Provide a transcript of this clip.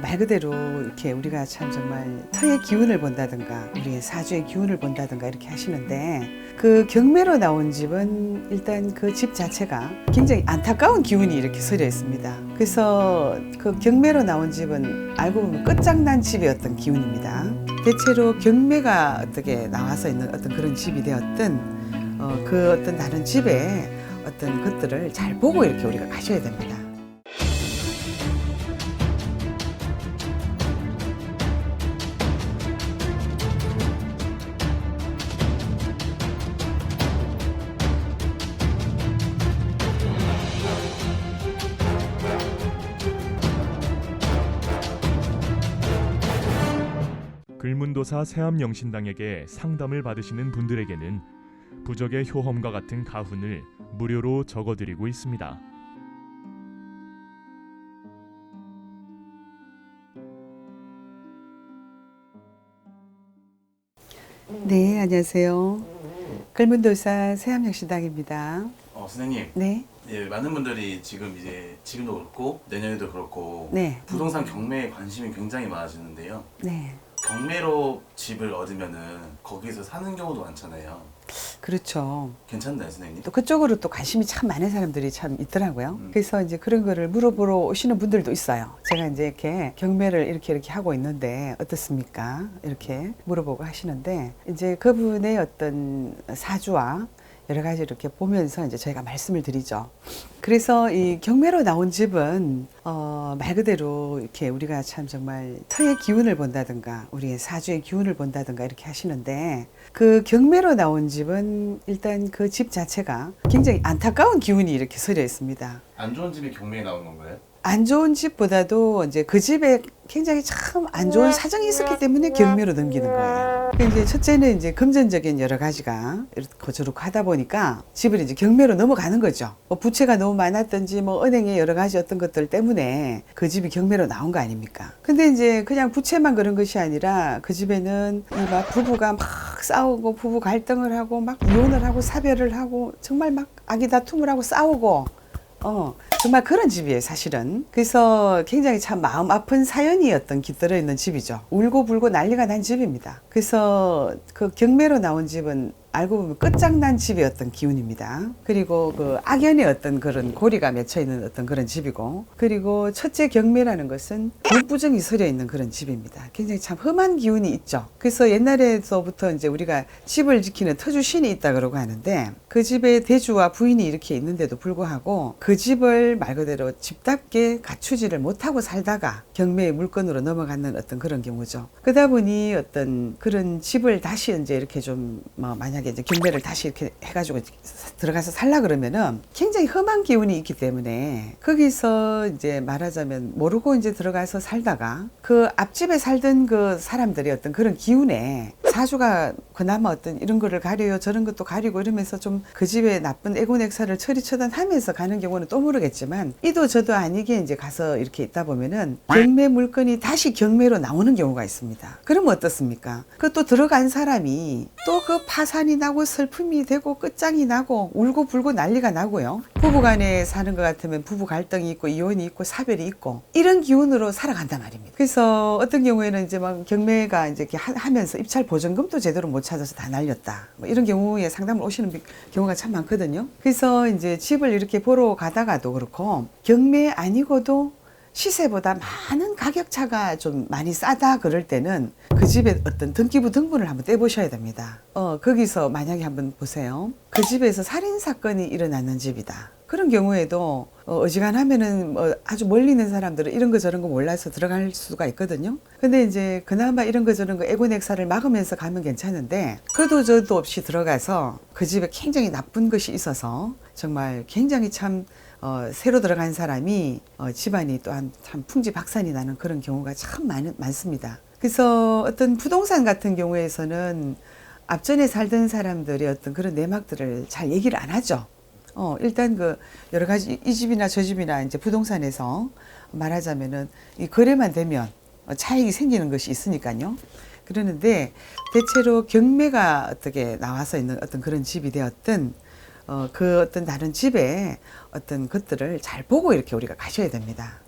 말 그대로 이렇게 우리가 참 정말 터의 기운을 본다든가 우리의 사주의 기운을 본다든가 이렇게 하시는데, 그 경매로 나온 집은 일단 그 집 자체가 굉장히 안타까운 기운이 이렇게 서려 있습니다. 그래서 그 경매로 나온 집은 알고 보면 끝장난 집의 어떤 기운입니다. 대체로 경매가 어떻게 나와서 있는 어떤 그런 집이 되었든 그 어떤 다른 집의 어떤 것들을 잘 보고 이렇게 우리가 가셔야 됩니다. 글문도사 세암영신당에게 상담을 받으시는 분들에게는 부적의 효험과 같은 가훈을 무료로 적어드리고 있습니다. 네, 안녕하세요. 글문도사 세암영신당입니다. 선생님, 네, 예, 많은 분들이 지금도 그렇고 내년에도 그렇고 네, 부동산 경매에 관심이 굉장히 많아지는데요. 네, 경매로 집을 얻으면은 거기서 사는 경우도 많잖아요. 그렇죠. 괜찮나요, 선생님? 또 그쪽으로 또 관심이 참 많은 사람들이 참 있더라고요. 그래서 이제 그런 거를 물어보러 오시는 분들도 있어요. 제가 이제 이렇게 경매를 이렇게 하고 있는데 어떻습니까? 이렇게 물어보고 하시는데, 이제 그분의 어떤 사주와 여러 가지 이렇게 보면서 이제 저희가 말씀을 드리죠. 그래서 이 경매로 나온 집은 말 그대로 이렇게 우리가 참 정말 터의 기운을 본다든가 우리의 사주의 기운을 본다든가 이렇게 하시는데, 그 경매로 나온 집은 일단 그 집 자체가 굉장히 안타까운 기운이 이렇게 서려 있습니다. 안 좋은 집이 경매에 나온 건가요? 안 좋은 집보다도 이제 그 집에 굉장히 참 안 좋은 사정이 있었기 때문에 경매로 넘기는 거예요. 이제 첫째는 이제 금전적인 여러 가지가 이렇게 저렇게 하다 보니까 집을 이제 경매로 넘어가는 거죠. 뭐 부채가 너무 많았든지 뭐 은행의 여러 가지 어떤 것들 때문에 그 집이 경매로 나온 거 아닙니까? 근데 이제 그냥 부채만 그런 것이 아니라 그 집에는 이 막 부부가 막 싸우고 부부 갈등을 하고 막 이혼을 하고 사별을 하고 정말 막 아기 다툼을 하고 싸우고 정말 그런 집이에요, 사실은. 그래서 굉장히 참 마음 아픈 사연이 깃들어 있는 집이죠. 울고 불고 난리가 난 집입니다. 그래서 그 경매로 나온 집은 알고 보면 끝장난 집의 어떤 기운입니다. 그리고 그 악연의 어떤 그런 고리가 맺혀 있는 어떤 그런 집이고, 그리고 첫째 경매라는 것은 돈부정이 서려 있는 그런 집입니다. 굉장히 참 험한 기운이 있죠. 그래서 옛날에서부터 이제 우리가 집을 지키는 터주신이 있다 그러고 하는데, 그 집에 대주와 부인이 이렇게 있는데도 불구하고 그 집을 말 그대로 집답게 갖추지를 못하고 살다가 경매의 물건으로 넘어가는 어떤 그런 경우죠. 그러다 보니 어떤 그런 집을 다시 이제 이렇게 좀 만약에 이제 경매를 다시 이렇게 해가지고 들어가서 살라 그러면은 굉장히 험한 기운이 있기 때문에 거기서 이제 말하자면 모르고 이제 들어가서 살다가 그 앞집에 살던 그 사람들이 어떤 그런 기운에 사주가 그나마 어떤 이런 거를 가려요 저런 것도 가리고 이러면서 좀 그 집에 나쁜 애군액사를 처리처단하면서 가는 경우는 또 모르겠지만, 이도 저도 아니게 이제 가서 이렇게 있다 보면은 경매 물건이 다시 경매로 나오는 경우가 있습니다. 그러면 어떻습니까? 그 또 들어간 사람이 또 그 파산이 나고 슬픔이 되고 끝장이 나고 울고 불고 난리가 나고요. 부부간에 사는 것 같으면 부부 갈등이 있고 이혼이 있고 사별이 있고 이런 기운으로 살아간단 말입니다. 그래서 어떤 경우에는 이제 막 경매가 이제 이렇게 하면서 입찰 보증금도 제대로 못 찾아서 다 날렸다, 뭐 이런 경우에 상담을 오시는 경우가 참 많거든요. 그래서 이제 집을 이렇게 보러 가다가도 그렇고 경매 아니고도 시세보다 많은 가격 차가 좀 많이 싸다 그럴 때는 그 집에 어떤 등기부 등본을 한번 떼보셔야 됩니다. 거기서 만약에 한번 보세요. 그 집에서 살인사건이 일어나는 집이다. 그런 경우에도 어지간하면은 아주 멀리 있는 사람들은 이런 거 저런 거 몰라서 들어갈 수가 있거든요. 근데 이제 그나마 이런 거 저런 거 애군액사를 막으면서 가면 괜찮은데, 그도 저도 없이 들어가서 그 집에 굉장히 나쁜 것이 있어서 정말 굉장히 참 새로 들어간 사람이 집안이 또한 참 풍지박산이 나는 그런 경우가 참 많습니다. 그래서 어떤 부동산 같은 경우에서는 앞전에 살던 사람들의 어떤 그런 내막들을 잘 얘기를 안 하죠. 일단 그 여러 가지 이 집이나 저 집이나 이제 부동산에서 말하자면은 이 거래만 되면 차익이 생기는 것이 있으니까요. 그러는데 대체로 경매가 어떻게 나와서 있는 어떤 그런 집이 되었든 그 어떤 다른 집의 어떤 것들을 잘 보고 이렇게 우리가 가셔야 됩니다.